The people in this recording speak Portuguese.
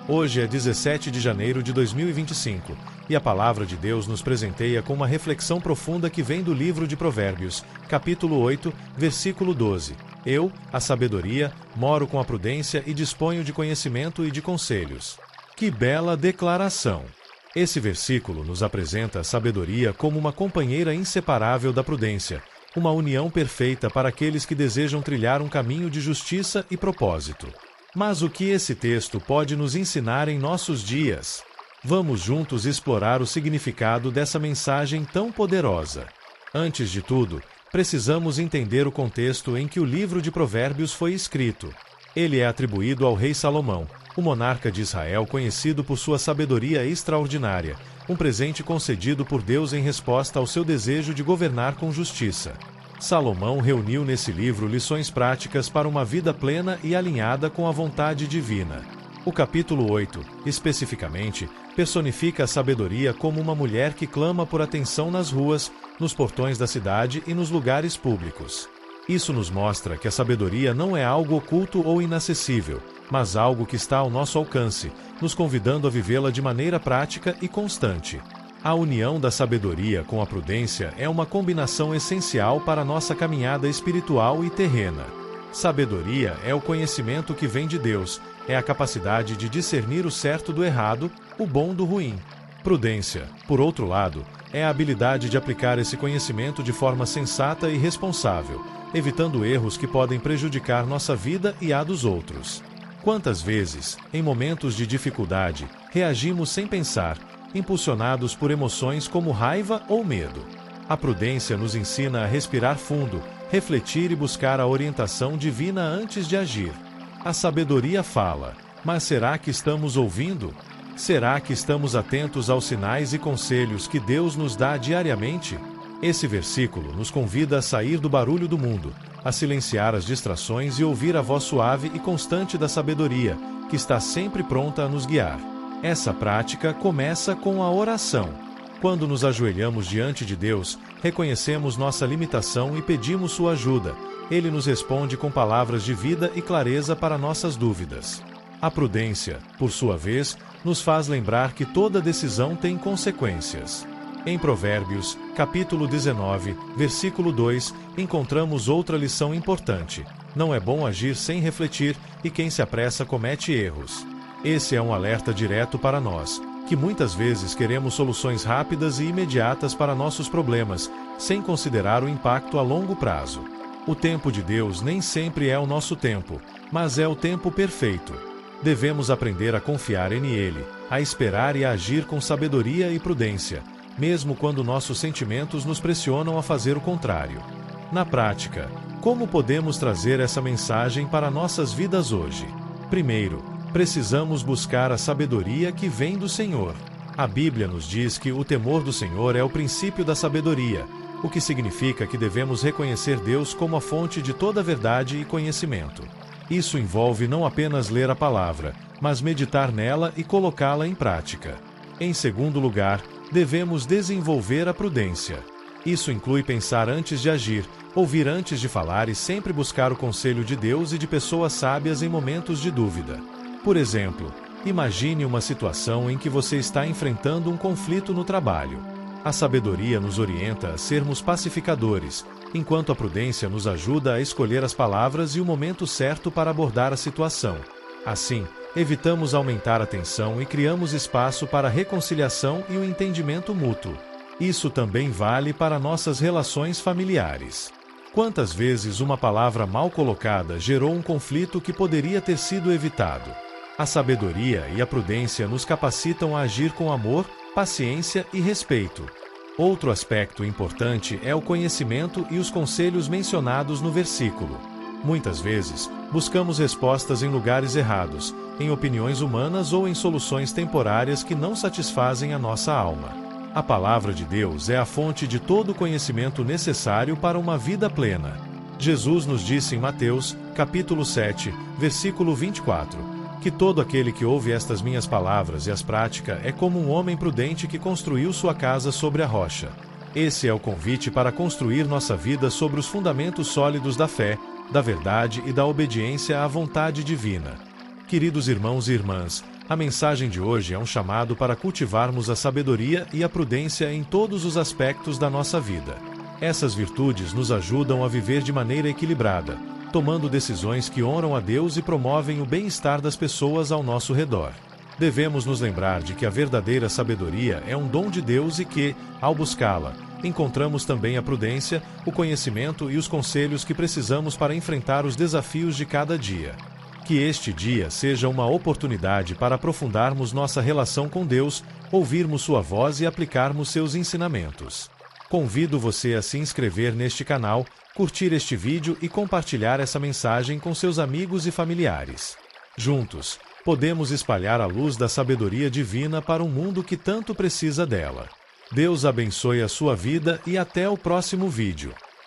Hoje é 17 de janeiro de 2025 e a Palavra de Deus nos presenteia com uma reflexão profunda que vem do livro de Provérbios, capítulo 8, versículo 12. Eu, a sabedoria, moro com a prudência e disponho de conhecimento e de conselhos. Que bela declaração! Esse versículo nos apresenta a sabedoria como uma companheira inseparável da prudência, uma união perfeita para aqueles que desejam trilhar um caminho de justiça e propósito. Mas o que esse texto pode nos ensinar em nossos dias? Vamos juntos explorar o significado dessa mensagem tão poderosa. Antes de tudo, precisamos entender o contexto em que o livro de Provérbios foi escrito. Ele é atribuído ao rei Salomão, o monarca de Israel conhecido por sua sabedoria extraordinária, um presente concedido por Deus em resposta ao seu desejo de governar com justiça. Salomão reuniu nesse livro lições práticas para uma vida plena e alinhada com a vontade divina. O capítulo 8, especificamente, personifica a sabedoria como uma mulher que clama por atenção nas ruas, nos portões da cidade e nos lugares públicos. Isso nos mostra que a sabedoria não é algo oculto ou inacessível, mas algo que está ao nosso alcance, nos convidando a vivê-la de maneira prática e constante. A união da sabedoria com a prudência é uma combinação essencial para a nossa caminhada espiritual e terrena. Sabedoria é o conhecimento que vem de Deus, é a capacidade de discernir o certo do errado, o bom do ruim. Prudência, por outro lado, é a habilidade de aplicar esse conhecimento de forma sensata e responsável, evitando erros que podem prejudicar nossa vida e a dos outros. Quantas vezes, em momentos de dificuldade, reagimos sem pensar, impulsionados por emoções como raiva ou medo? A prudência nos ensina a respirar fundo, refletir e buscar a orientação divina antes de agir. A sabedoria fala, mas será que estamos ouvindo? Será que estamos atentos aos sinais e conselhos que Deus nos dá diariamente? Esse versículo nos convida a sair do barulho do mundo, a silenciar as distrações e ouvir a voz suave e constante da sabedoria, que está sempre pronta a nos guiar. Essa prática começa com a oração. Quando nos ajoelhamos diante de Deus, reconhecemos nossa limitação e pedimos sua ajuda. Ele nos responde com palavras de vida e clareza para nossas dúvidas. A prudência, por sua vez, nos faz lembrar que toda decisão tem consequências. Em Provérbios, capítulo 19, versículo 2, encontramos outra lição importante. Não é bom agir sem refletir, e quem se apressa comete erros. Esse é um alerta direto para nós, que muitas vezes queremos soluções rápidas e imediatas para nossos problemas, sem considerar o impacto a longo prazo. O tempo de Deus nem sempre é o nosso tempo, mas é o tempo perfeito. Devemos aprender a confiar nele, a esperar e a agir com sabedoria e prudência, mesmo quando nossos sentimentos nos pressionam a fazer o contrário. Na prática, como podemos trazer essa mensagem para nossas vidas hoje? Primeiro, precisamos buscar a sabedoria que vem do Senhor. A Bíblia nos diz que o temor do Senhor é o princípio da sabedoria, o que significa que devemos reconhecer Deus como a fonte de toda verdade e conhecimento. Isso envolve não apenas ler a palavra, mas meditar nela e colocá-la em prática. Em segundo lugar, devemos desenvolver a prudência. Isso inclui pensar antes de agir, ouvir antes de falar e sempre buscar o conselho de Deus e de pessoas sábias em momentos de dúvida. Por exemplo, imagine uma situação em que você está enfrentando um conflito no trabalho. A sabedoria nos orienta a sermos pacificadores, enquanto a prudência nos ajuda a escolher as palavras e o momento certo para abordar a situação. Assim, evitamos aumentar a tensão e criamos espaço para a reconciliação e o entendimento mútuo. Isso também vale para nossas relações familiares. Quantas vezes uma palavra mal colocada gerou um conflito que poderia ter sido evitado? A sabedoria e a prudência nos capacitam a agir com amor, paciência e respeito. Outro aspecto importante é o conhecimento e os conselhos mencionados no versículo. Muitas vezes, buscamos respostas em lugares errados, em opiniões humanas ou em soluções temporárias que não satisfazem a nossa alma. A palavra de Deus é a fonte de todo o conhecimento necessário para uma vida plena. Jesus nos disse em Mateus, capítulo 7, versículo 24, que todo aquele que ouve estas minhas palavras e as pratica é como um homem prudente que construiu sua casa sobre a rocha. Esse é o convite para construir nossa vida sobre os fundamentos sólidos da fé, da verdade e da obediência à vontade divina. Queridos irmãos e irmãs, A mensagem de hoje é um chamado para cultivarmos a sabedoria e a prudência em todos os aspectos da nossa vida. Essas virtudes nos ajudam a viver de maneira equilibrada, tomando decisões que honram a Deus e promovem o bem-estar das pessoas ao nosso redor. Devemos nos lembrar de que a verdadeira sabedoria é um dom de Deus e que, ao buscá-la, encontramos também a prudência, o conhecimento e os conselhos que precisamos para enfrentar os desafios de cada dia. Que este dia seja uma oportunidade para aprofundarmos nossa relação com Deus, ouvirmos sua voz e aplicarmos seus ensinamentos. Convido você a se inscrever neste canal, curtir este vídeo e compartilhar essa mensagem com seus amigos e familiares. Juntos, podemos espalhar a luz da sabedoria divina para um mundo que tanto precisa dela. Deus abençoe a sua vida e até o próximo vídeo.